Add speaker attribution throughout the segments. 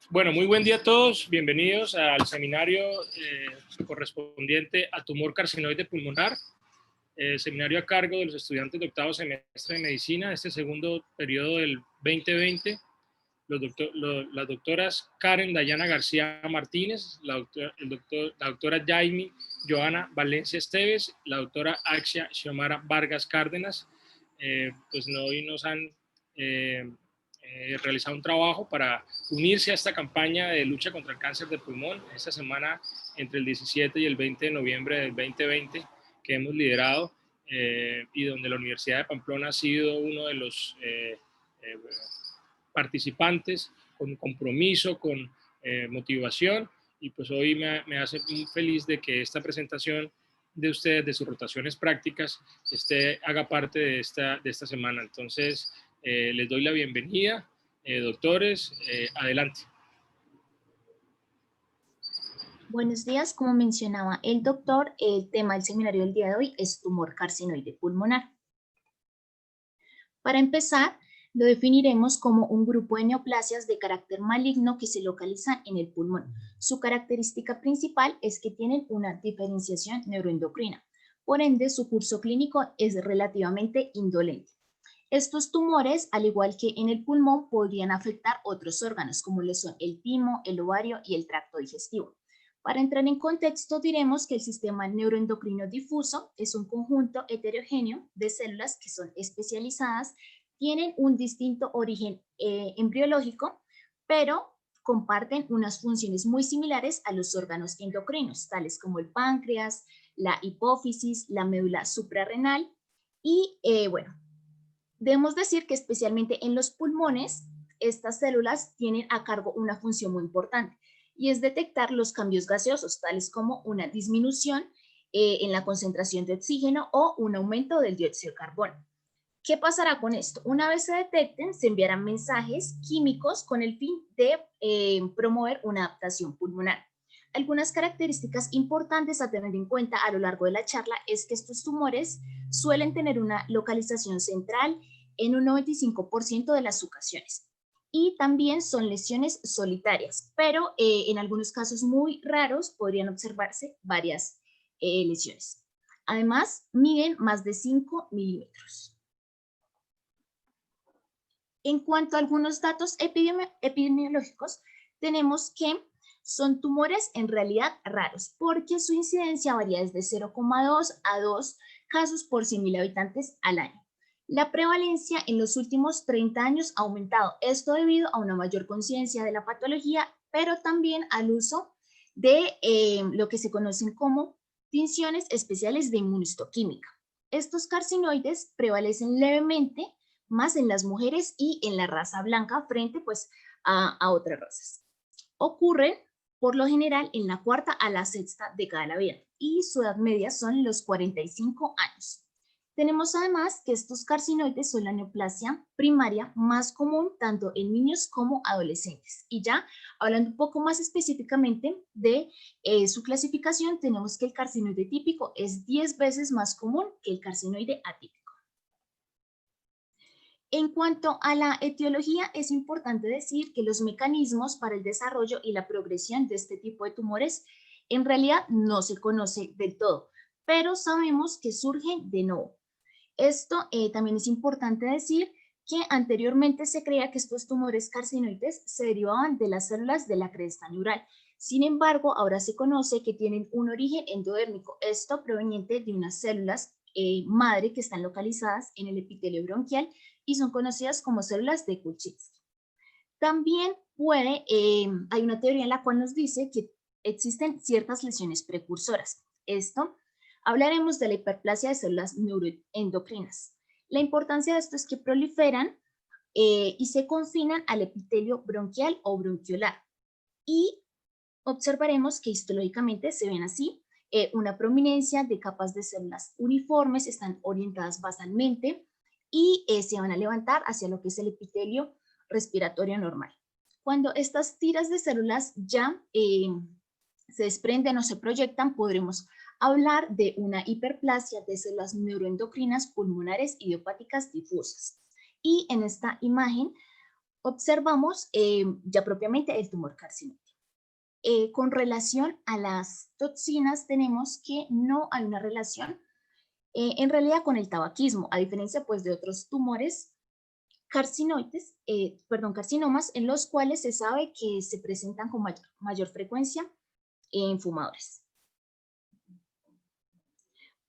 Speaker 1: Bueno, muy buen día a todos. Bienvenidos al seminario correspondiente a tumor carcinoide pulmonar, seminario a cargo de los estudiantes de octavo semestre de medicina, este segundo periodo del 2020. Las doctoras Karen Dayana García Martínez, la doctora Jaime Joana Valencia Esteves, la doctora Axia Xiomara Vargas Cárdenas, pues hoy nos han realizado un trabajo para unirse a esta campaña de lucha contra el cáncer de pulmón esta semana entre el 17 y el 20 de noviembre del 2020 que hemos liderado y donde la Universidad de Pamplona ha sido uno de los participantes con compromiso, con motivación, y pues hoy me hace muy feliz de que esta presentación de ustedes, de sus rotaciones prácticas, haga parte de esta semana. Entonces, les doy la bienvenida, doctores, adelante.
Speaker 2: Buenos días, como mencionaba el doctor, el tema del seminario del día de hoy es tumor carcinoide pulmonar. Para empezar, lo definiremos como un grupo de neoplasias de carácter maligno que se localizan en el pulmón. Su característica principal es que tienen una diferenciación neuroendocrina. Por ende, su curso clínico es relativamente indolente. Estos tumores, al igual que en el pulmón, podrían afectar otros órganos, como lo son el timo, el ovario y el tracto digestivo. Para entrar en contexto, diremos que el sistema neuroendocrino difuso es un conjunto heterogéneo de células que son especializadas, tienen un distinto origen embriológico, pero comparten unas funciones muy similares a los órganos endocrinos, tales como el páncreas, la hipófisis, la médula suprarrenal y, debemos decir que especialmente en los pulmones, estas células tienen a cargo una función muy importante y es detectar los cambios gaseosos, tales como una disminución en la concentración de oxígeno o un aumento del dióxido de carbono. ¿Qué pasará con esto? Una vez se detecten, se enviarán mensajes químicos con el fin de promover una adaptación pulmonar. Algunas características importantes a tener en cuenta a lo largo de la charla es que estos tumores suelen tener una localización central en un 95% de las ocasiones. Y también son lesiones solitarias, pero en algunos casos muy raros podrían observarse varias lesiones. Además, miden más de 5 milímetros. En cuanto a algunos datos epidemiológicos, tenemos que son tumores en realidad raros, porque su incidencia varía desde 0,2 a 2 casos por 100.000 habitantes al año. La prevalencia en los últimos 30 años ha aumentado, esto debido a una mayor conciencia de la patología, pero también al uso de lo que se conocen como tinciones especiales de inmunohistoquímica. Estos carcinoides prevalecen levemente más en las mujeres y en la raza blanca frente pues a otras razas. Ocurren por lo general en la cuarta a la sexta década de la vida y su edad media son los 45 años. Tenemos además que estos carcinoides son la neoplasia primaria más común tanto en niños como adolescentes. Y ya hablando un poco más específicamente de su clasificación, tenemos que el carcinoide típico es 10 veces más común que el carcinoide atípico. En cuanto a la etiología, es importante decir que los mecanismos para el desarrollo y la progresión de este tipo de tumores en realidad no se conoce del todo, pero sabemos que surgen de nuevo. Esto también es importante decir que anteriormente se creía que estos tumores carcinoides se derivaban de las células de la cresta neural. Sin embargo, ahora se conoce que tienen un origen endodérmico, esto proveniente de unas células madre que están localizadas en el epitelio bronquial y son conocidas como células de Kuczynski. También hay una teoría en la cual nos dice que existen ciertas lesiones precursoras. Esto, hablaremos de la hiperplasia de células neuroendocrinas. La importancia de esto es que proliferan y se confinan al epitelio bronquial o bronquiolar. Y observaremos que histológicamente se ven así, una prominencia de capas de células uniformes, están orientadas basalmente y se van a levantar hacia lo que es el epitelio respiratorio normal. Cuando estas tiras de células ya se desprenden o se proyectan, podremos hablar de una hiperplasia de células neuroendocrinas pulmonares idiopáticas difusas. Y en esta imagen observamos ya propiamente el tumor carcinoide. Con relación a las toxinas tenemos que no hay una relación en realidad con el tabaquismo, a diferencia pues de otros tumores carcinoides, carcinomas en los cuales se sabe que se presentan con mayor frecuencia en fumadores.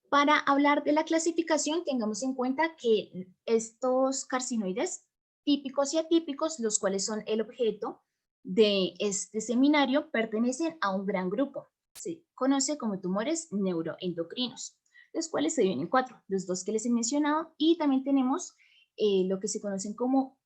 Speaker 2: Para hablar de la clasificación, tengamos en cuenta que estos carcinoides típicos y atípicos, los cuales son el objeto de este seminario, pertenecen a un gran grupo. Se conoce como tumores neuroendocrinos, los cuales se dividen en 4, los 2 que les he mencionado, y también tenemos lo que se conocen como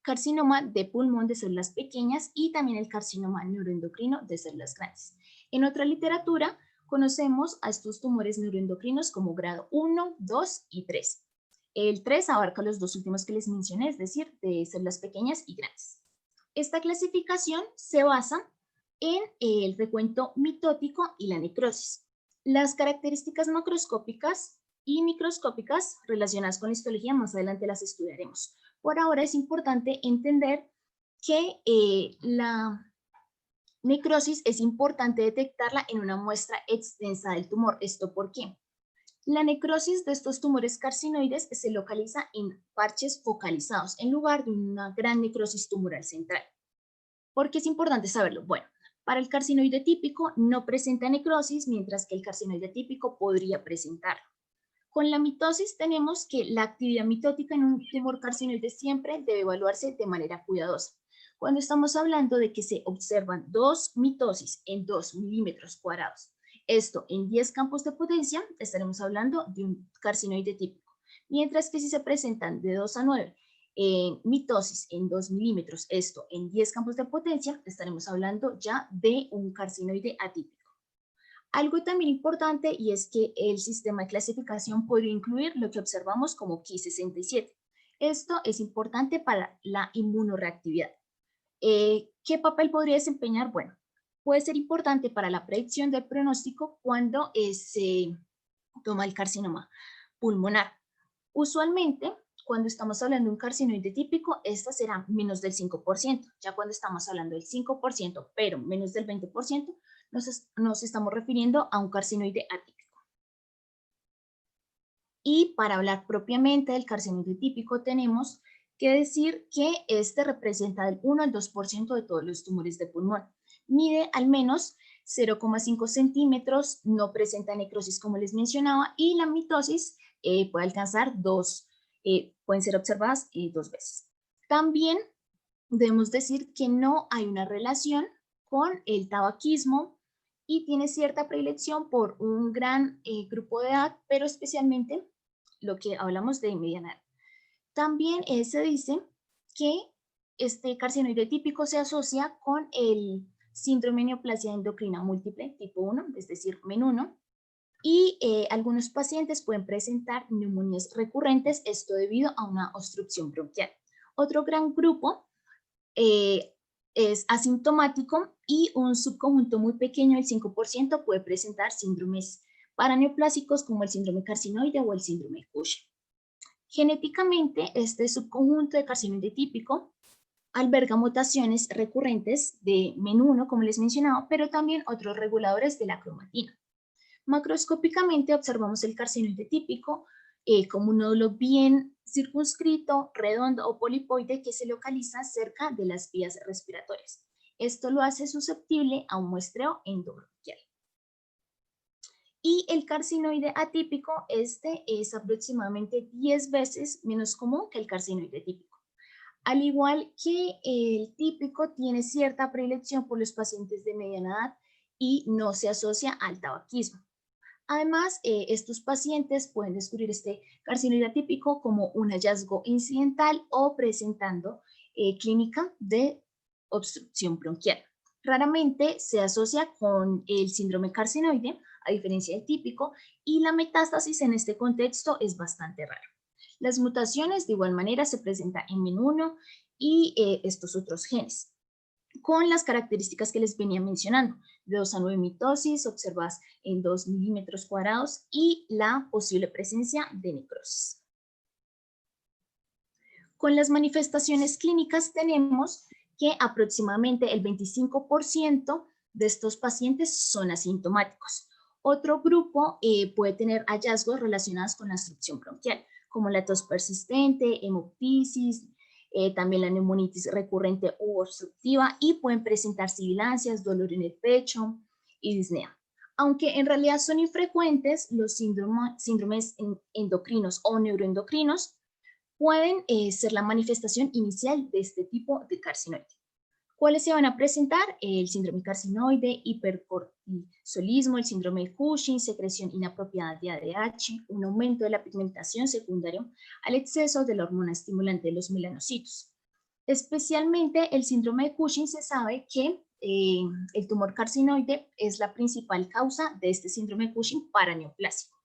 Speaker 2: carcinoma de pulmón de células pequeñas y también el carcinoma neuroendocrino de células grandes. En otra literatura conocemos a estos tumores neuroendocrinos como grado 1, 2 y 3. El 3 abarca los 2 últimos que les mencioné, es decir, de células pequeñas y grandes. Esta clasificación se basa en el recuento mitótico y la necrosis. Las características macroscópicas y microscópicas relacionadas con la histología más adelante las estudiaremos. Por ahora es importante entender que la necrosis es importante detectarla en una muestra extensa del tumor. ¿Esto por qué? La necrosis de estos tumores carcinoides se localiza en parches focalizados en lugar de una gran necrosis tumoral central. ¿Por qué es importante saberlo? Bueno, para el carcinoide típico no presenta necrosis, mientras que el carcinoide típico podría presentarlo. Con la mitosis tenemos que la actividad mitótica en un tumor carcinoide siempre debe evaluarse de manera cuidadosa. Cuando estamos hablando de que se observan 2 mitosis en 2 milímetros cuadrados, esto en 10 campos de potencia, estaremos hablando de un carcinoide típico. Mientras que si se presentan de 2 a 9 mitosis en 2 milímetros, esto en 10 campos de potencia, estaremos hablando ya de un carcinoide atípico. Algo también importante y es que el sistema de clasificación puede incluir lo que observamos como Ki67. Esto es importante para la inmunoreactividad. ¿Qué papel podría desempeñar? Bueno, puede ser importante para la predicción del pronóstico cuando se toma el carcinoma pulmonar. Usualmente, cuando estamos hablando de un carcinoide típico, esta será menos del 5%. Ya cuando estamos hablando del 5%, pero menos del 20%, nos estamos refiriendo a un carcinoide atípico. Y para hablar propiamente del carcinoide típico, tenemos que decir que este representa del 1 al 2% de todos los tumores de pulmón. Mide al menos 0,5 centímetros, no presenta necrosis como les mencionaba, y la mitosis puede alcanzar pueden ser observadas 2 veces. También debemos decir que no hay una relación con el tabaquismo y tiene cierta predilección por un gran grupo de edad, pero especialmente lo que hablamos de mediana edad. También se dice que este carcinoide típico se asocia con el síndrome de neoplasia endocrina múltiple tipo 1, es decir, MEN1, y algunos pacientes pueden presentar neumonías recurrentes, esto debido a una obstrucción bronquial. Otro gran grupo es asintomático y un subconjunto muy pequeño, el 5%, puede presentar síndromes paraneoplásicos como el síndrome carcinoide o el síndrome de Cushing. Genéticamente, este subconjunto de carcinoide típico alberga mutaciones recurrentes de MEN1, como les mencionaba, pero también otros reguladores de la cromatina. Macroscópicamente observamos el carcinoide típico como un nódulo bien circunscrito, redondo o polipoide que se localiza cerca de las vías respiratorias. Esto lo hace susceptible a un muestreo endobronquial. Y el carcinoide atípico, este es aproximadamente 10 veces menos común que el carcinoide típico. Al igual que el típico, tiene cierta predilección por los pacientes de mediana edad y no se asocia al tabaquismo. Además, estos pacientes pueden descubrir este carcinoide atípico como un hallazgo incidental o presentando clínica de obstrucción bronquial. Raramente se asocia con el síndrome carcinoide, a diferencia del típico, y la metástasis en este contexto es bastante rara. Las mutaciones de igual manera se presentan en MEN1 y estos otros genes, con las características que les venía mencionando, de 2 a 9 mitosis observadas en 2 milímetros cuadrados y la posible presencia de necrosis. Con las manifestaciones clínicas tenemos que aproximadamente el 25% de estos pacientes son asintomáticos. Otro grupo puede tener hallazgos relacionados con la obstrucción bronquial, como la tos persistente, hemoptisis, también la neumonitis recurrente u obstructiva, y pueden presentar sibilancias, dolor en el pecho y disnea. Aunque en realidad son infrecuentes, los síndromes endocrinos o neuroendocrinos pueden ser la manifestación inicial de este tipo de carcinoide. ¿Cuáles se van a presentar? El síndrome carcinoide, hipercortisolismo, el síndrome de Cushing, secreción inapropiada de ADH, un aumento de la pigmentación secundario al exceso de la hormona estimulante de los melanocitos. Especialmente el síndrome de Cushing, se sabe que el tumor carcinoide es la principal causa de este síndrome de Cushing paraneoplásico.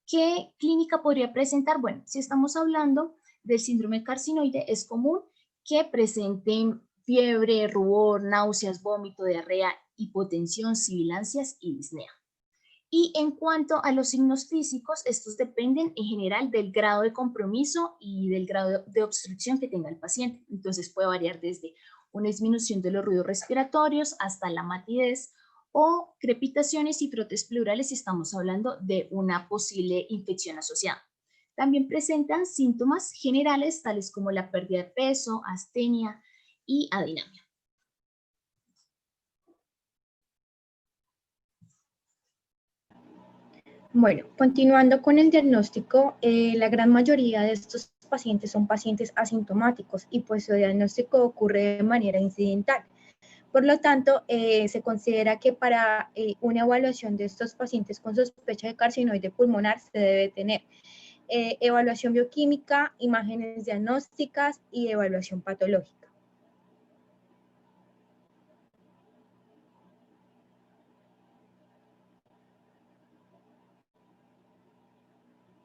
Speaker 2: ¿Qué clínica podría presentar? Bueno, si estamos hablando del síndrome carcinoide, es común que presenten fiebre, rubor, náuseas, vómito, diarrea, hipotensión, sibilancias y disnea. Y en cuanto a los signos físicos, estos dependen en general del grado de compromiso y del grado de obstrucción que tenga el paciente. Entonces puede variar desde una disminución de los ruidos respiratorios hasta la matidez o crepitaciones y frotes pleurales si estamos hablando de una posible infección asociada. También presentan síntomas generales tales como la pérdida de peso, astenia y adinamia.
Speaker 3: Bueno, continuando con el diagnóstico, la gran mayoría de estos pacientes son pacientes asintomáticos y pues su diagnóstico ocurre de manera incidental. Por lo tanto, se considera que para una evaluación de estos pacientes con sospecha de carcinoide pulmonar se debe tener evaluación bioquímica, imágenes diagnósticas y evaluación patológica.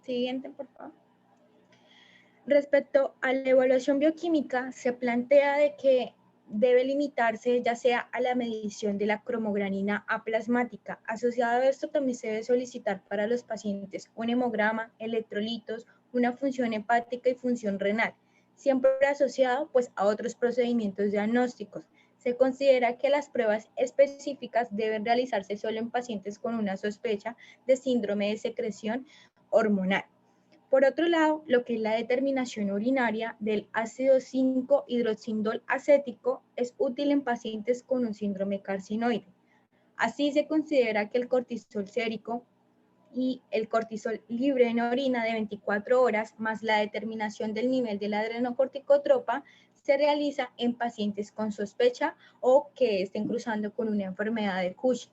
Speaker 3: Siguiente, por favor. Respecto a la evaluación bioquímica, se plantea de que debe limitarse ya sea a la medición de la cromogranina aplasmática. Asociado a esto también se debe solicitar para los pacientes un hemograma, electrolitos, una función hepática y función renal, siempre asociado pues a otros procedimientos diagnósticos. Se considera que las pruebas específicas deben realizarse solo en pacientes con una sospecha de síndrome de secreción hormonal. Por otro lado, lo que es la determinación urinaria del ácido 5-hidroxindol acético es útil en pacientes con un síndrome carcinoide. Así se considera que el cortisol sérico y el cortisol libre en orina de 24 horas más la determinación del nivel de la adrenocorticotropa se realiza en pacientes con sospecha o que estén cruzando con una enfermedad de Cushing.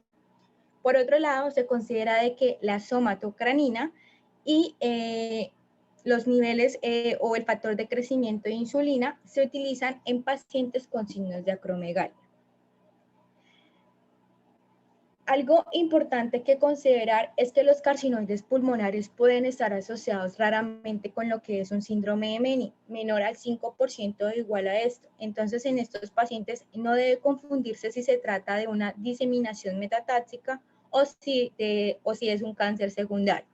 Speaker 3: Por otro lado, se considera de que la somatocranina y los niveles o el factor de crecimiento de insulina se utilizan en pacientes con signos de acromegalia. Algo importante que considerar es que los carcinoides pulmonares pueden estar asociados raramente con lo que es un síndrome de Meni, menor al 5% o igual a esto. Entonces, en estos pacientes no debe confundirse si se trata de una diseminación metatáxica o si es un cáncer secundario.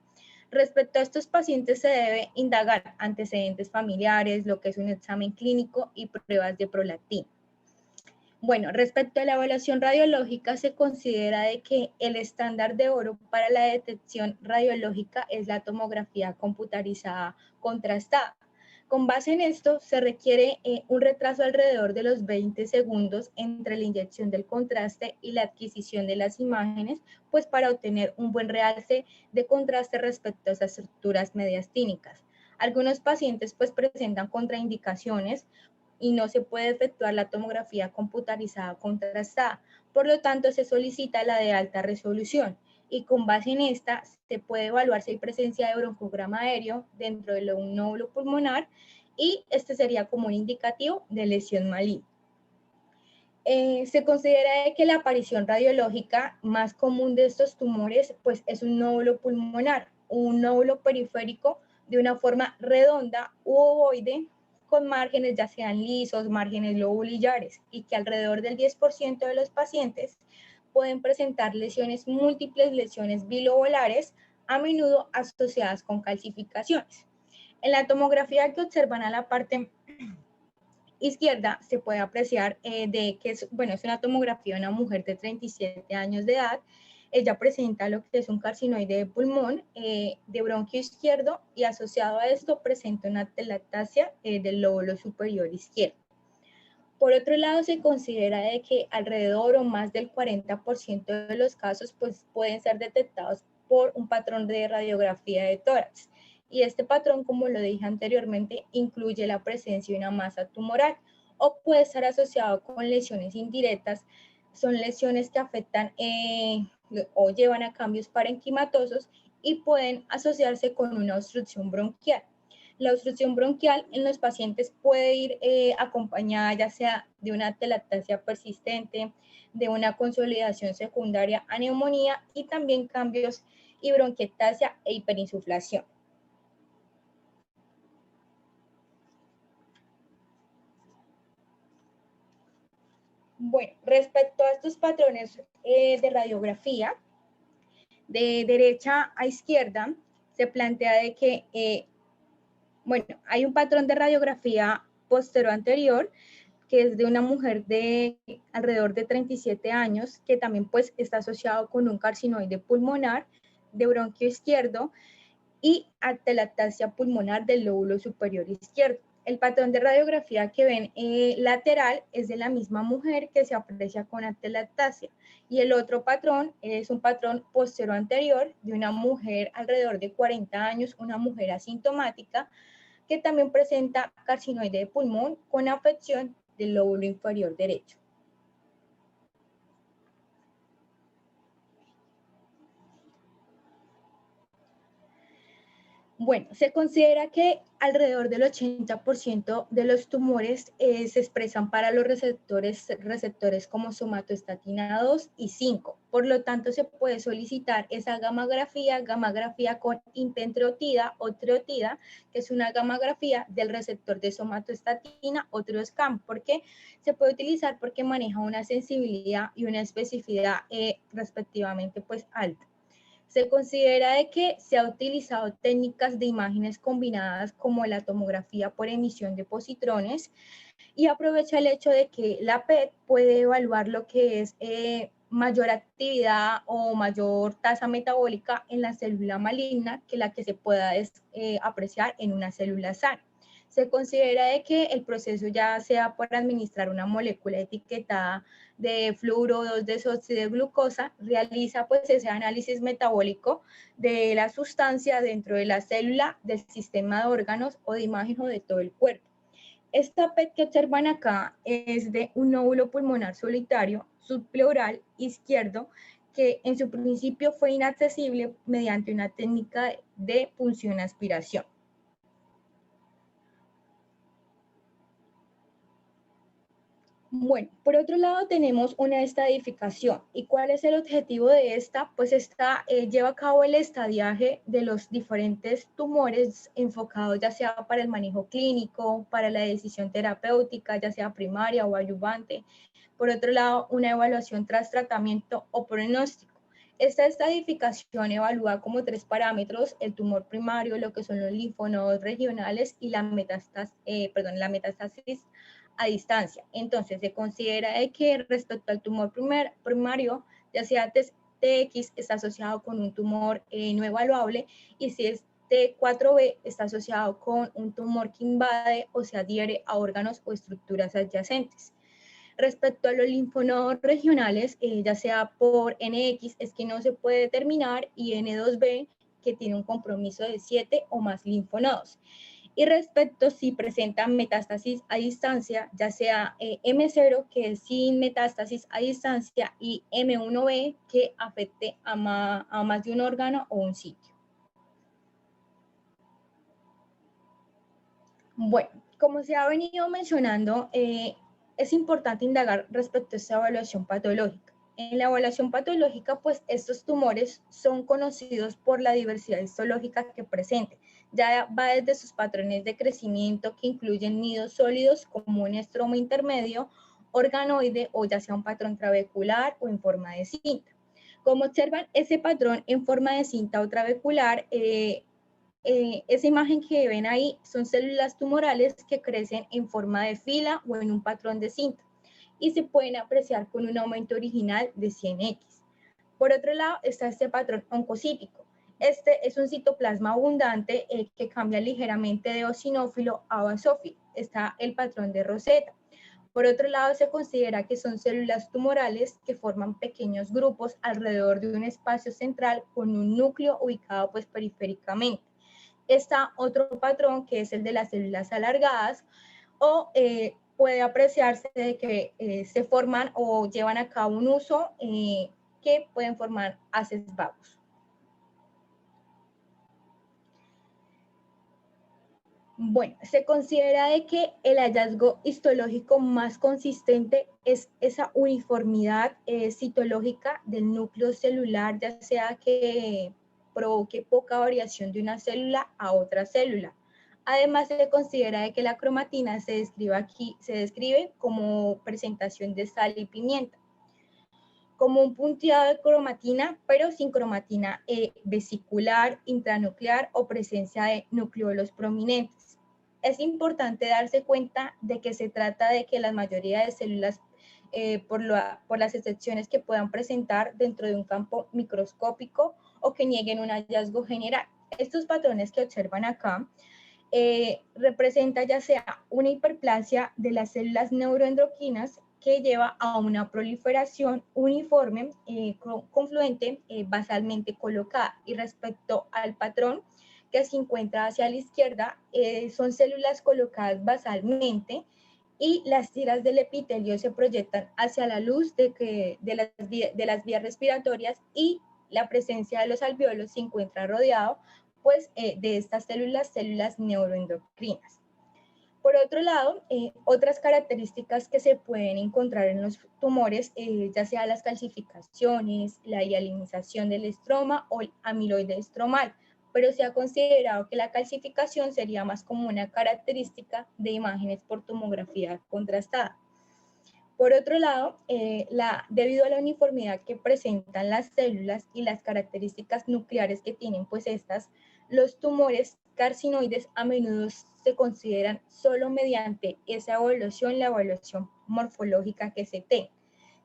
Speaker 3: Respecto a estos pacientes se debe indagar antecedentes familiares, lo que es un examen clínico y pruebas de prolactina. Bueno, respecto a la evaluación radiológica, se considera de que el estándar de oro para la detección radiológica es la tomografía computarizada contrastada. Con base en esto, se requiere un retraso alrededor de los 20 segundos entre la inyección del contraste y la adquisición de las imágenes, pues para obtener un buen realce de contraste respecto a esas estructuras mediastínicas. Algunos pacientes pues presentan contraindicaciones y no se puede efectuar la tomografía computarizada contrastada. Por lo tanto, se solicita la de alta resolución y con base en esta se puede evaluar si hay presencia de broncograma aéreo dentro de un nódulo pulmonar y este sería como un indicativo de lesión maligna. Se considera que la aparición radiológica más común de estos tumores pues, es un nódulo pulmonar, un nódulo periférico de una forma redonda u ovoide con márgenes ya sean lisos, márgenes lobulillares, y que alrededor del 10% de los pacientes pueden presentar lesiones múltiples, lesiones bilobulares, a menudo asociadas con calcificaciones. En la tomografía que observan a la parte izquierda se puede apreciar de que es una tomografía de una mujer de 37 años de edad. Ella presenta lo que es un carcinoide de pulmón, de bronquio izquierdo, y asociado a esto presenta una atelectasia del lóbulo superior izquierdo. Por otro lado, se considera de que alrededor o más del 40% de los casos pues, pueden ser detectados por un patrón de radiografía de tórax. Y este patrón, como lo dije anteriormente, incluye la presencia de una masa tumoral o puede estar asociado con lesiones indirectas. Son lesiones que afectan o llevan a cambios parenquimatosos y pueden asociarse con una obstrucción bronquial. La obstrucción bronquial en los pacientes puede ir acompañada ya sea de una atelectasia persistente, de una consolidación secundaria a neumonía y también cambios y bronquiectasia e hiperinsuflación. Bueno, respecto a estos patrones de radiografía, de derecha a izquierda, se plantea de que hay un patrón de radiografía postero anterior, que es de una mujer de alrededor de 37 años, que también pues está asociado con un carcinoide pulmonar de bronquio izquierdo y atelectasia pulmonar del lóbulo superior izquierdo. El patrón de radiografía que ven lateral es de la misma mujer que se aprecia con atelectasia, y el otro patrón es un patrón postero anterior de una mujer alrededor de 40 años, una mujer asintomática, que también presenta carcinoide de pulmón con afección del lóbulo inferior derecho. Bueno, se considera que alrededor del 80% de los tumores se expresan para los receptores como somatostatina 2 y 5. Por lo tanto, se puede solicitar esa gammagrafía con intentriotida o triotida, que es una gammagrafía del receptor de somatostatina o trioscam. ¿Por qué? Se puede utilizar porque maneja una sensibilidad y una especificidad respectivamente pues alta. Se considera de que se ha utilizado técnicas de imágenes combinadas como la tomografía por emisión de positrones, y aprovecha el hecho de que la PET puede evaluar lo que es mayor actividad o mayor tasa metabólica en la célula maligna que la que se pueda apreciar en una célula sana. Se considera de que el proceso, ya sea por administrar una molécula etiquetada de fluoro 2-desóxido de glucosa, realiza pues ese análisis metabólico de la sustancia dentro de la célula, del sistema de órganos o de imagen o de todo el cuerpo. Esta PET que observan acá es de un nódulo pulmonar solitario subpleural izquierdo, que en su principio fue inaccesible mediante una técnica de punción aspiración. Bueno, por otro lado tenemos una estadificación. ¿Y cuál es el objetivo de esta? Pues esta lleva a cabo el estadiaje de los diferentes tumores enfocados ya sea para el manejo clínico, para la decisión terapéutica, ya sea primaria o adyuvante. Por otro lado, una evaluación tras tratamiento o pronóstico. Esta estadificación evalúa como 3 parámetros: el tumor primario, lo que son los linfonodos regionales y la metástasis a distancia. Entonces, se considera que respecto al tumor primario, ya sea TX, está asociado con un tumor no evaluable, y si es T4B, está asociado con un tumor que invade o se adhiere a órganos o estructuras adyacentes. Respecto a los linfonodos regionales, ya sea por NX, es que no se puede determinar, y N2B, que tiene un compromiso de 7 o más linfonodos. Y respecto si presenta metástasis a distancia, ya sea M0, que es sin metástasis a distancia, y M1B, que afecte a más de un órgano o un sitio. Bueno, como se ha venido mencionando, es importante indagar respecto a esta evaluación patológica. En la evaluación patológica, pues estos tumores son conocidos por la diversidad histológica que presenten. Ya va desde sus patrones de crecimiento, que incluyen nidos sólidos como un estroma intermedio, organoide, o ya sea un patrón trabecular o en forma de cinta. Como observan, ese patrón en forma de cinta o trabecular esa imagen que ven ahí son células tumorales que crecen en forma de fila o en un patrón de cinta y se pueden apreciar con un aumento original de 100x. Por otro lado está este patrón oncocítico. Este es un citoplasma abundante que cambia ligeramente de eosinófilo a basófilo. Está el patrón de Rosetta. Por otro lado, se considera que son células tumorales que forman pequeños grupos alrededor de un espacio central con un núcleo ubicado pues periféricamente. Está otro patrón que es el de las células alargadas o puede apreciarse de que se forman o llevan a cabo un uso que pueden formar haces vagos. Bueno, se considera de que el hallazgo histológico más consistente es esa uniformidad citológica del núcleo celular, ya sea que provoque poca variación de una célula a otra célula. Además, se considera de que la cromatina se describe como presentación de sal y pimienta, como un punteado de cromatina, pero sin cromatina vesicular, intranuclear o presencia de nucleolos prominentes. Es importante darse cuenta de que se trata de que la mayoría de células, por las excepciones que puedan presentar dentro de un campo microscópico o que nieguen un hallazgo general. Estos patrones que observan acá representa ya sea una hiperplasia de las células neuroendocrinas que lleva a una proliferación uniforme, confluente, basalmente colocada. Y respecto al patrón que se encuentra hacia la izquierda, son células colocadas basalmente y las tiras del epitelio se proyectan hacia la luz de las vías respiratorias y la presencia de los alvéolos se encuentra rodeado pues, de estas células neuroendocrinas. Por otro lado, otras características que se pueden encontrar en los tumores, ya sea las calcificaciones, la hialinización del estroma o el amiloide estromal, pero se ha considerado que la calcificación sería más como una característica de imágenes por tomografía contrastada. Por otro lado, debido a la uniformidad que presentan las células y las características nucleares que tienen pues estas, los tumores carcinoides a menudo se consideran solo mediante esa evaluación, la evaluación morfológica que se tenga.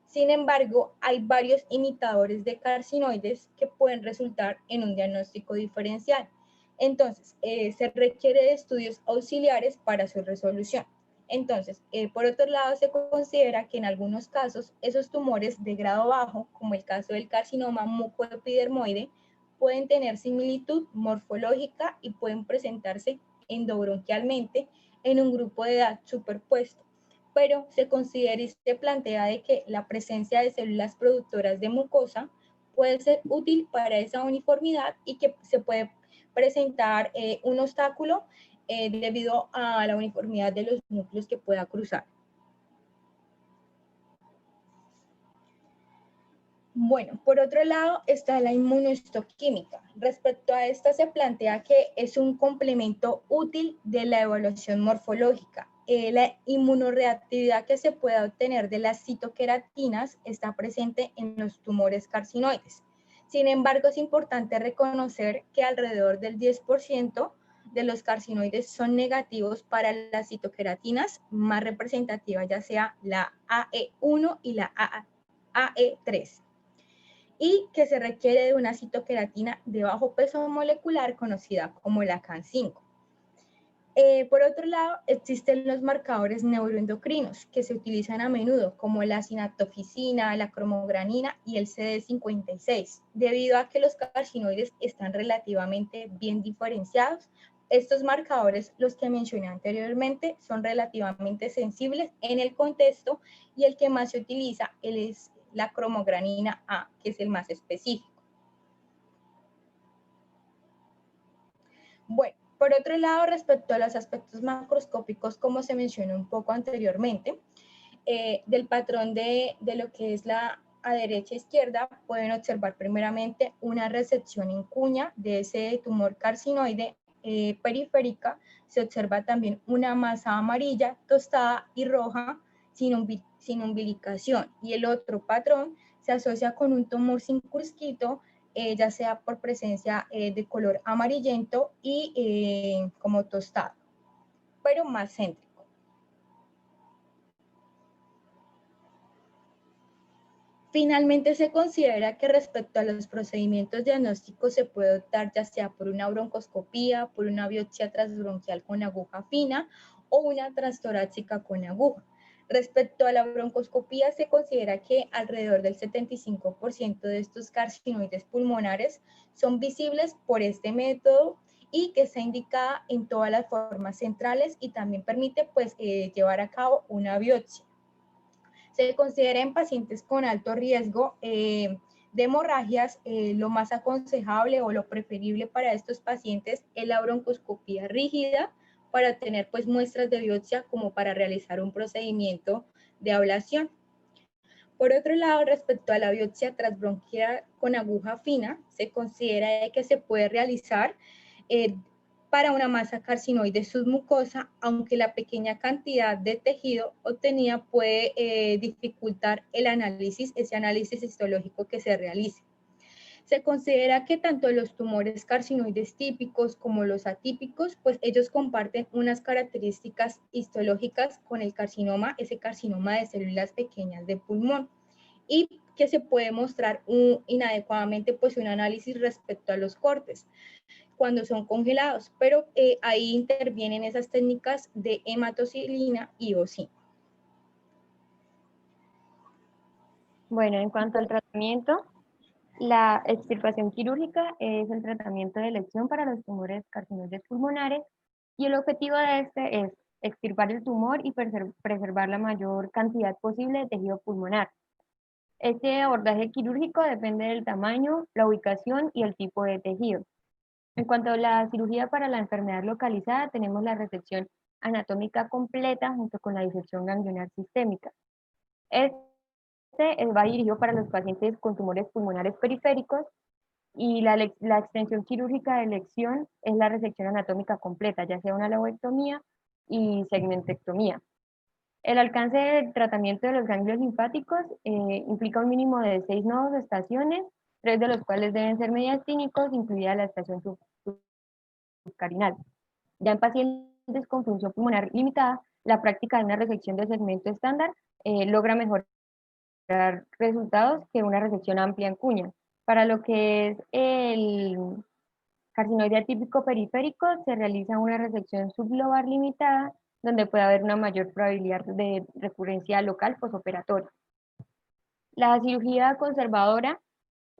Speaker 3: Sin embargo, hay varios imitadores de carcinoides que pueden resultar en un diagnóstico diferencial. Entonces, se requiere de estudios auxiliares para su resolución. Entonces, por otro lado, se considera que en algunos casos esos tumores de grado bajo, como el caso del carcinoma mucoepidermoide, pueden tener similitud morfológica y pueden presentarse endobronquialmente en un grupo de edad superpuesto, pero se considera y se plantea de que la presencia de células productoras de mucosa puede ser útil para esa uniformidad y que se puede presentar un obstáculo debido a la uniformidad de los núcleos que pueda cruzar. Bueno, por otro lado está la inmunohistoquímica. Respecto a esta se plantea que es un complemento útil de la evaluación morfológica. La inmunoreactividad que se puede obtener de las citoqueratinas está presente en los tumores carcinoides. Sin embargo, es importante reconocer que alrededor del 10% de los carcinoides son negativos para las citoqueratinas más representativas, ya sea la AE1 y la AE3. Y que se requiere de una citoqueratina de bajo peso molecular conocida como la CAN5. Por otro lado, existen los marcadores neuroendocrinos que se utilizan a menudo como la sinaptofisina, la cromogranina y el CD56. Debido a que los carcinoides están relativamente bien diferenciados, estos marcadores, los que mencioné anteriormente, son relativamente sensibles en el contexto y el que más se utiliza es la cromogranina A, que es el más específico. Bueno, por otro lado, respecto a los aspectos macroscópicos, como se mencionó un poco anteriormente, del patrón de lo que es la a derecha e izquierda, pueden observar primeramente una resección en cuña de ese tumor carcinoide periférica. Se observa también una masa amarilla, tostada y roja sin umbilicación. Y el otro patrón se asocia con un tumor circunscrito ya sea por presencia de color amarillento y como tostado, pero más céntrico. Finalmente, se considera que respecto a los procedimientos diagnósticos se puede optar ya sea por una broncoscopía, por una biopsia transbronquial con aguja fina o una transtorácica con aguja. Respecto a la broncoscopía, se considera que alrededor del 75% de estos carcinoides pulmonares son visibles por este método y que está indicada en todas las formas centrales y también permite pues, llevar a cabo una biopsia. Se considera en pacientes con alto riesgo de hemorragias, lo más aconsejable o lo preferible para estos pacientes es la broncoscopía rígida para tener pues muestras de biopsia como para realizar un procedimiento de ablación. Por otro lado, respecto a la biopsia transbronquial con aguja fina, se considera que se puede realizar para una masa carcinoide submucosa, aunque la pequeña cantidad de tejido obtenida puede dificultar el análisis, ese análisis histológico que se realice. Se considera que tanto los tumores carcinoides típicos como los atípicos, pues ellos comparten unas características histológicas con el carcinoma, ese carcinoma de células pequeñas de pulmón, y que se puede mostrar inadecuadamente pues un análisis respecto a los cortes cuando son congelados, pero ahí intervienen esas técnicas de hematocilina y OSI.
Speaker 4: Bueno, en cuanto al tratamiento, la extirpación quirúrgica es el tratamiento de elección para los tumores carcinoides pulmonares y el objetivo de este es extirpar el tumor y preservar la mayor cantidad posible de tejido pulmonar. Este abordaje quirúrgico depende del tamaño, la ubicación y el tipo de tejido. En cuanto a la cirugía para la enfermedad localizada, tenemos la resección anatómica completa junto con la disección ganglionar sistémica. Este va dirigido para los pacientes con tumores pulmonares periféricos y la extensión quirúrgica de elección es la resección anatómica completa, ya sea una lobectomía y segmentectomía. El alcance del tratamiento de los ganglios linfáticos implica un mínimo de 6 nodos de estaciones, 3 de los cuales deben ser mediastínicos, incluida la estación subcarinal. Ya en pacientes con función pulmonar limitada, la práctica de una resección de segmento estándar logra mejorar resultados que una resección amplia en cuña. Para lo que es el carcinoide atípico periférico, se realiza una resección sublobar limitada, donde puede haber una mayor probabilidad de recurrencia local posoperatoria. La cirugía conservadora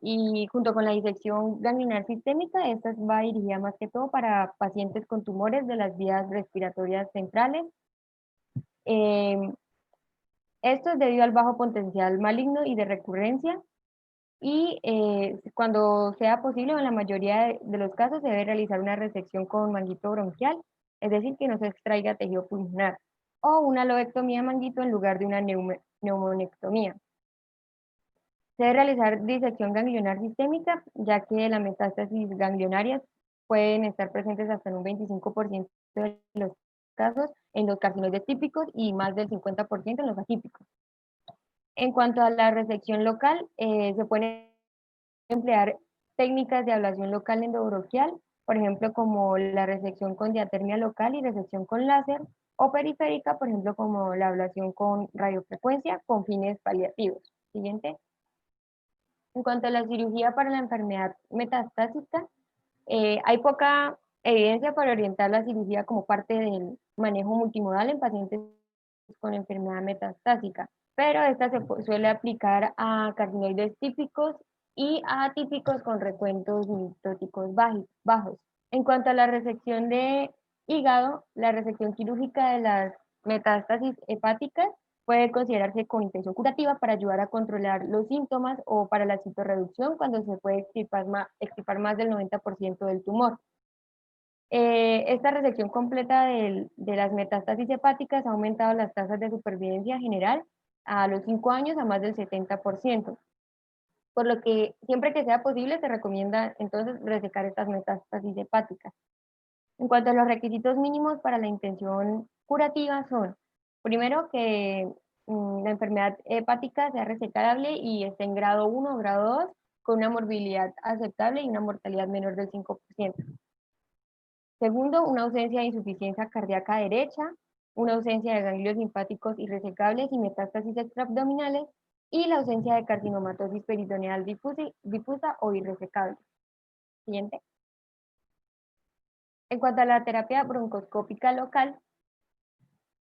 Speaker 4: y junto con la disección ganglionar sistémica, esta va dirigida más que todo para pacientes con tumores de las vías respiratorias centrales. Esto es debido al bajo potencial maligno y de recurrencia, y cuando sea posible, en la mayoría de los casos, se debe realizar una resección con manguito bronquial, es decir, que no se extraiga tejido pulmonar, o una lobectomía de manguito en lugar de una neumonectomía. Se debe realizar disección ganglionar sistémica, ya que las metástasis ganglionarias pueden estar presentes hasta en un 25% de los casos en los carcinoides típicos y más del 50% en los atípicos. En cuanto a la resección local, se pueden emplear técnicas de ablación local endobronquial, por ejemplo, como la resección con diatermia local y resección con láser, o periférica, por ejemplo, como la ablación con radiofrecuencia con fines paliativos. Siguiente. En cuanto a la cirugía para la enfermedad metastásica, hay poca evidencia para orientar la cirugía como parte del manejo multimodal en pacientes con enfermedad metastásica, pero esta se suele aplicar a carcinoides típicos y a atípicos con recuentos mictóticos bajos. En cuanto a la resección de hígado, la resección quirúrgica de las metástasis hepáticas puede considerarse con intención curativa para ayudar a controlar los síntomas o para la citorreducción cuando se puede extirpar más del 90% del tumor. Esta resección completa de las metástasis hepáticas ha aumentado las tasas de supervivencia general a los 5 años a más del 70%, por lo que siempre que sea posible se recomienda entonces resecar estas metástasis hepáticas. En cuanto a los requisitos mínimos para la intención curativa son, primero, que la enfermedad hepática sea resecable y esté en grado 1 o grado 2, con una morbilidad aceptable y una mortalidad menor del 5%. Segundo, una ausencia de insuficiencia cardíaca derecha, una ausencia de ganglios linfáticos irresecables y metástasis extraabdominales, y la ausencia de carcinomatosis peritoneal difusa o irresecable. Siguiente. En cuanto a la terapia broncoscópica local,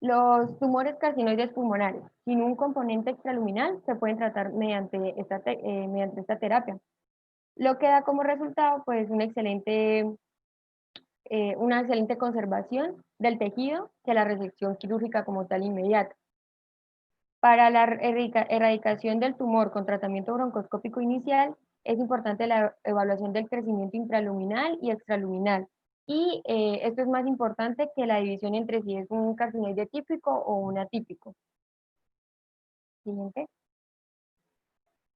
Speaker 4: los tumores carcinoides pulmonares sin un componente extraluminal se pueden tratar mediante esta terapia, lo que da como resultado pues una excelente conservación del tejido que la resección quirúrgica como tal inmediata. Para la erradicación del tumor con tratamiento broncoscópico inicial, es importante la evaluación del crecimiento intraluminal y extraluminal. Y esto es más importante que la división entre si es un carcinoide típico o un atípico. Siguiente.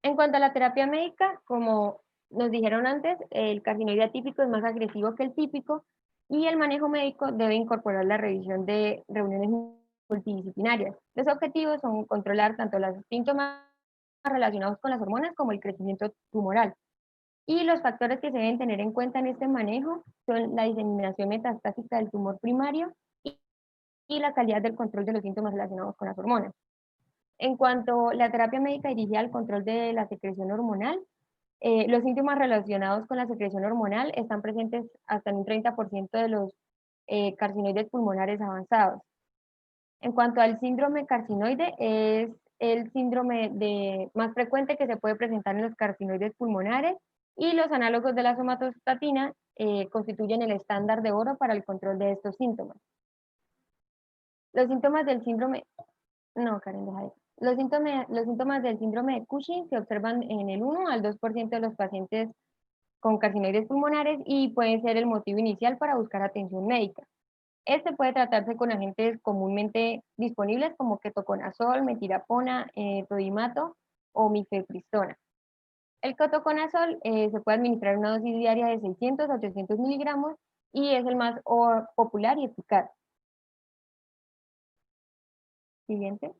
Speaker 4: En cuanto a la terapia médica, como nos dijeron antes, el carcinoide atípico es más agresivo que el típico y el manejo médico debe incorporar la revisión de reuniones multidisciplinarias. Los objetivos son controlar tanto los síntomas relacionados con las hormonas como el crecimiento tumoral. Y los factores que se deben tener en cuenta en este manejo son la diseminación metastásica del tumor primario y la calidad del control de los síntomas relacionados con las hormonas. En cuanto a la terapia médica dirigida al control de la secreción hormonal, los síntomas relacionados con la secreción hormonal están presentes hasta en un 30% de los carcinoides pulmonares avanzados. En cuanto al síndrome carcinoide, es el síndrome más frecuente que se puede presentar en los carcinoides pulmonares y los análogos de la somatostatina constituyen el estándar de oro para el control de estos síntomas. Los síntomas del síndrome... No, Karen, deja eso. Los síntomas del síndrome de Cushing se observan en el 1 al 2% de los pacientes con carcinoides pulmonares y pueden ser el motivo inicial para buscar atención médica. Este puede tratarse con agentes comúnmente disponibles como ketoconazol, metilapona, todimato o mifepristona. El ketoconazol se puede administrar una dosis diaria de 600 a 300 miligramos y es el más popular y eficaz. Siguiente.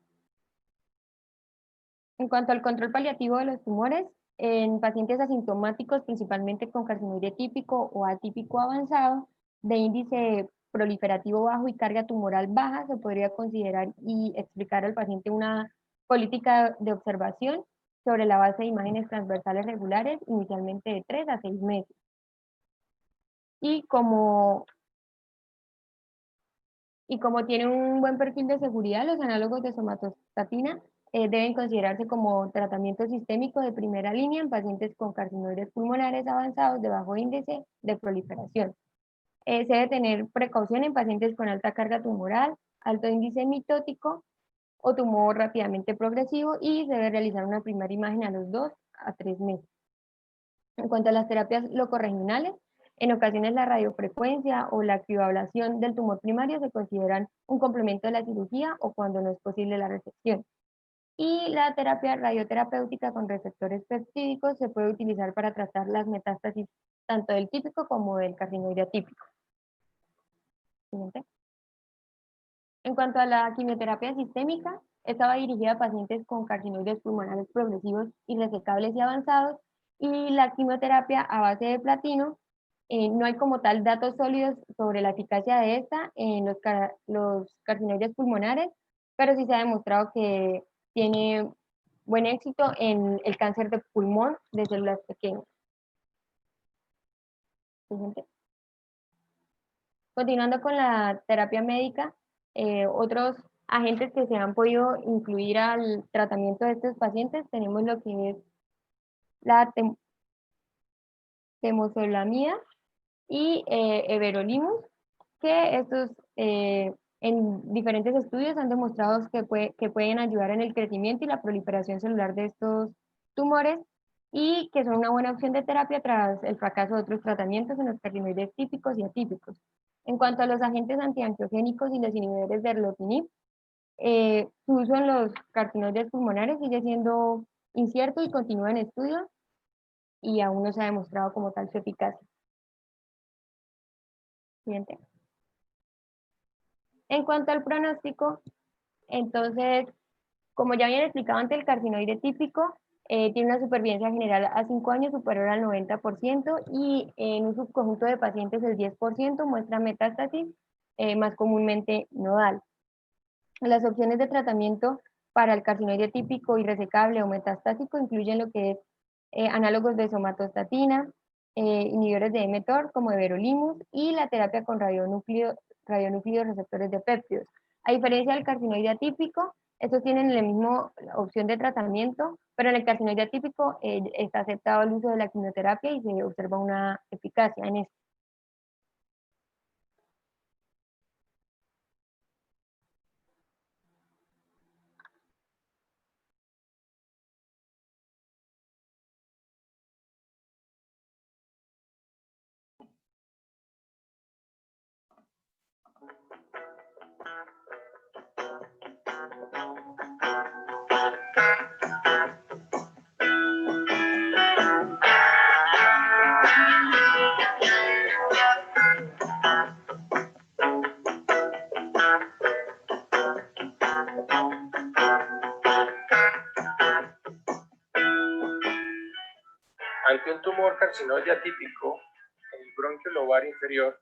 Speaker 4: En cuanto al control paliativo de los tumores, en pacientes asintomáticos, principalmente con carcinoide típico o atípico avanzado, de índice proliferativo bajo y carga tumoral baja, se podría considerar y explicar al paciente una política de observación sobre la base de imágenes transversales regulares, inicialmente de 3 a 6 meses. Y como tiene un buen perfil de seguridad, los análogos de somatostatina deben considerarse como tratamiento sistémico de primera línea en pacientes con carcinoides pulmonares avanzados de bajo índice de proliferación. Se debe tener precaución en pacientes con alta carga tumoral, alto índice mitótico o tumor rápidamente progresivo y se debe realizar una primera imagen a los 2 a 3 meses. En cuanto a las terapias locorregionales, en ocasiones la radiofrecuencia o la crioablación del tumor primario se consideran un complemento de la cirugía o cuando no es posible la resección. Y la terapia radioterapéutica con receptores peptídicos se puede utilizar para tratar las metástasis tanto del típico como del carcinoide atípico. Siguiente. En cuanto a la quimioterapia sistémica, esta va dirigida a pacientes con carcinoides pulmonares progresivos, irresecables y avanzados, y la quimioterapia a base de platino, no hay como tal datos sólidos sobre la eficacia de esta en los carcinoides pulmonares, pero sí se ha demostrado que tiene buen éxito en el cáncer de pulmón de células pequeñas. Siguiente. Continuando con la terapia médica, otros agentes que se han podido incluir al tratamiento de estos pacientes, tenemos lo que es la temozolomida y everolimus, que estos en diferentes estudios han demostrado que pueden ayudar en el crecimiento y la proliferación celular de estos tumores y que son una buena opción de terapia tras el fracaso de otros tratamientos en los carcinoides típicos y atípicos. En cuanto a los agentes antiangiogénicos y los inhibidores de erlotinib, su uso en los carcinoides pulmonares sigue siendo incierto y continúa en estudio y aún no se ha demostrado como tal su eficacia. Siguiente. En cuanto al pronóstico, entonces, como ya habían explicado ante el carcinoide típico, tiene una supervivencia general a 5 años superior al 90% y en un subconjunto de pacientes el 10% muestra metástasis, más comúnmente nodal. Las opciones de tratamiento para el carcinoide típico y resecable o metastásico incluyen lo que es análogos de somatostatina, inhibidores de mTOR como everolimus y la terapia con radionúclidos receptores de péptidos. A diferencia del carcinoide atípico, estos tienen la misma opción de tratamiento, pero en el carcinoide atípico está aceptado el uso de la quimioterapia y se observa una eficacia en esto.
Speaker 1: Ante un tumor carcinoide atípico en el bronquio lobar inferior,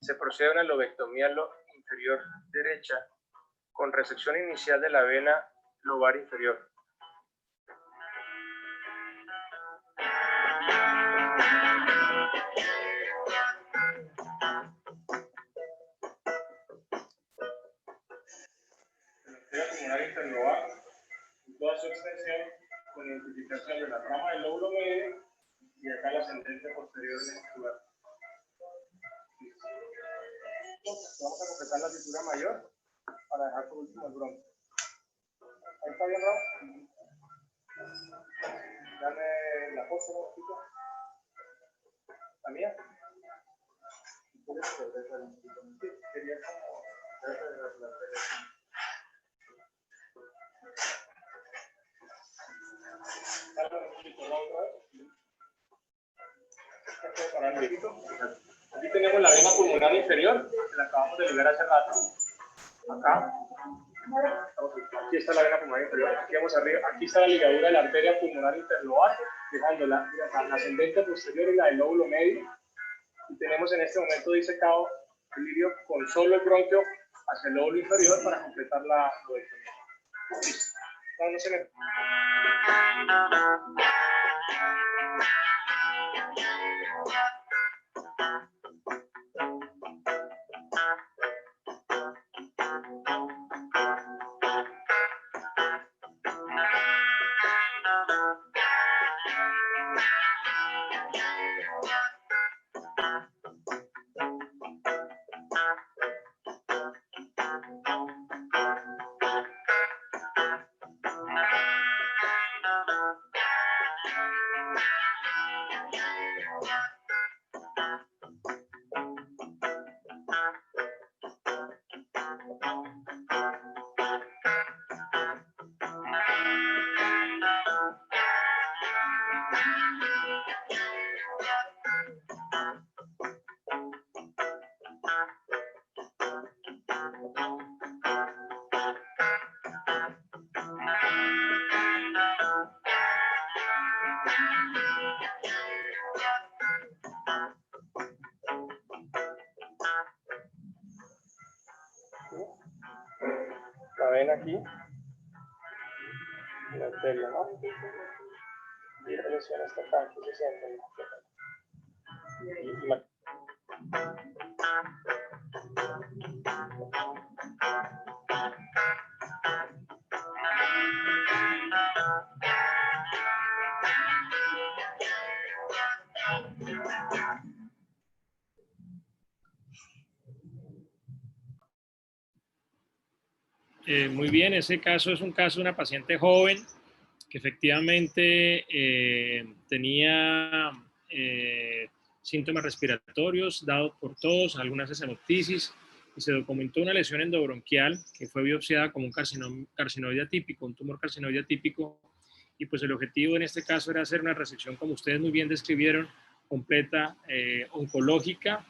Speaker 1: se procede a una lobectomía inferior derecha con resección inicial de la vena lobar inferior. La arteria pulmonar interlobar, en toda su extensión, con identificación de la rama del lóbulo medio y acá la ascendencia posterior en este lugar. Vamos a completar la cintura mayor para dejar por último el bronquio. Ahí está bien, Raúl. Dame la foto, ¿no? La mía. Quería como aquí tenemos la vena pulmonar inferior, que la acabamos de ligar hace rato. Acá. Aquí está la vena pulmonar inferior. Aquí vamos arriba. Aquí está la ligadura de la arteria pulmonar interlobar, dejando la ascendente posterior y la del lóbulo medio. Y tenemos en este momento disecado el lirio con solo el bronquio hacia el lóbulo inferior para completar la lobectomía. Listo. No se me... La ven aquí, la arteria, ¿no? Y la lesión está acá, aquí se siente. Muy bien, ese caso es un caso de una paciente joven que efectivamente tenía síntomas respiratorios dados por tos, algunas hemoptisis, y se documentó una lesión endobronquial que fue biopsiada como un carcinoide atípico, un tumor carcinoide atípico, y pues el objetivo en este caso era hacer una resección, como ustedes muy bien describieron, completa, oncológica,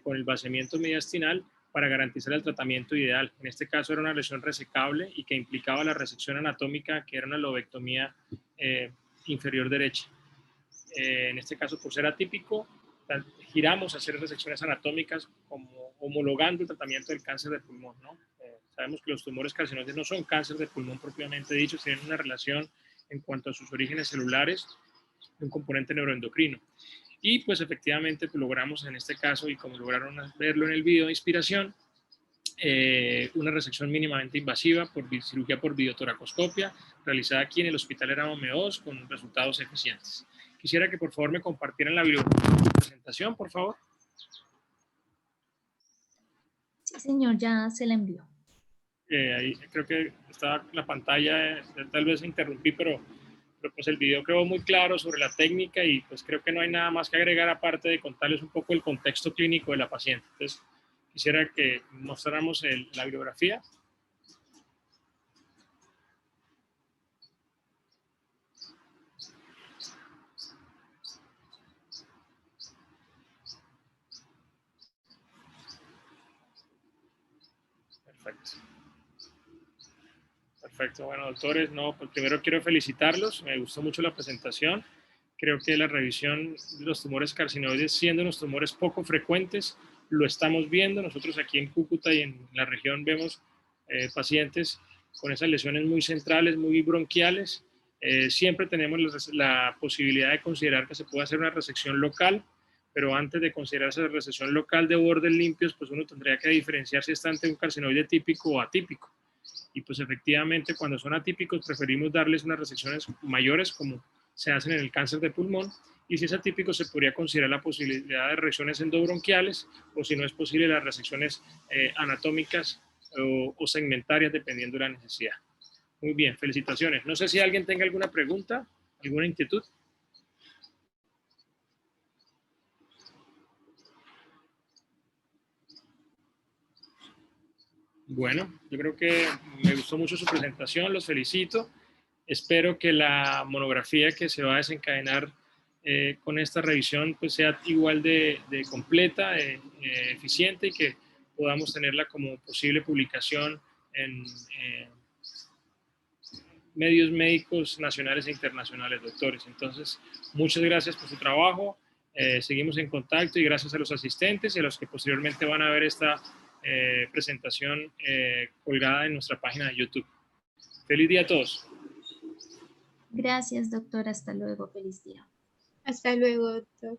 Speaker 1: con el vaciamiento mediastinal, para garantizar el tratamiento ideal. En este caso era una lesión resecable y que implicaba la resección anatómica, que era una lobectomía inferior derecha. En este caso, por ser atípico, giramos a hacer resecciones anatómicas como homologando el tratamiento del cáncer de pulmón, ¿no? Sabemos que los tumores carcinoides no son cáncer de pulmón propiamente dicho, tienen una relación en cuanto a sus orígenes celulares, un componente neuroendocrino. Y pues efectivamente pues, logramos en este caso, y como lograron verlo en el video de inspiración, una resección mínimamente invasiva por cirugía por videotoracoscopia, realizada aquí en el Hospital Erasmo Meós con resultados eficientes. Quisiera que por favor me compartieran la presentación, por favor.
Speaker 2: Sí, señor, ya se la envió.
Speaker 1: Ahí creo que estaba la pantalla, tal vez interrumpí, pero pues el video quedó muy claro sobre la técnica y pues creo que no hay nada más que agregar aparte de contarles un poco el contexto clínico de la paciente. Entonces, quisiera que mostráramos la bibliografía. Perfecto. Perfecto. Bueno, doctores, no, pues primero quiero felicitarlos. Me gustó mucho la presentación. Creo que la revisión de los tumores carcinoides, siendo unos tumores poco frecuentes, lo estamos viendo. Nosotros aquí en Cúcuta y en la región vemos pacientes con esas lesiones muy centrales, muy bronquiales. Siempre tenemos la posibilidad de considerar que se puede hacer una resección local, pero antes de considerarse la resección local de bordes limpios, pues uno tendría que diferenciar si está ante un carcinoide típico o atípico. Y pues efectivamente cuando son atípicos preferimos darles unas resecciones mayores como se hacen en el cáncer de pulmón, y si es atípico se podría considerar la posibilidad de resecciones endobronquiales o si no es posible las resecciones anatómicas o segmentarias dependiendo de la necesidad. Muy bien, felicitaciones. No sé si alguien tenga alguna pregunta, alguna inquietud. Bueno, yo creo que me gustó mucho su presentación, los felicito. Espero que la monografía que se va a desencadenar con esta revisión pues sea igual de completa, eficiente y que podamos tenerla como posible publicación en medios médicos nacionales e internacionales, doctores. Entonces, muchas gracias por su trabajo. Seguimos en contacto y gracias a los asistentes y a los que posteriormente van a ver esta presentación colgada en nuestra página de YouTube. Feliz día a todos.
Speaker 2: Gracias, doctor. Hasta luego. Feliz día.
Speaker 3: Hasta luego, doctor.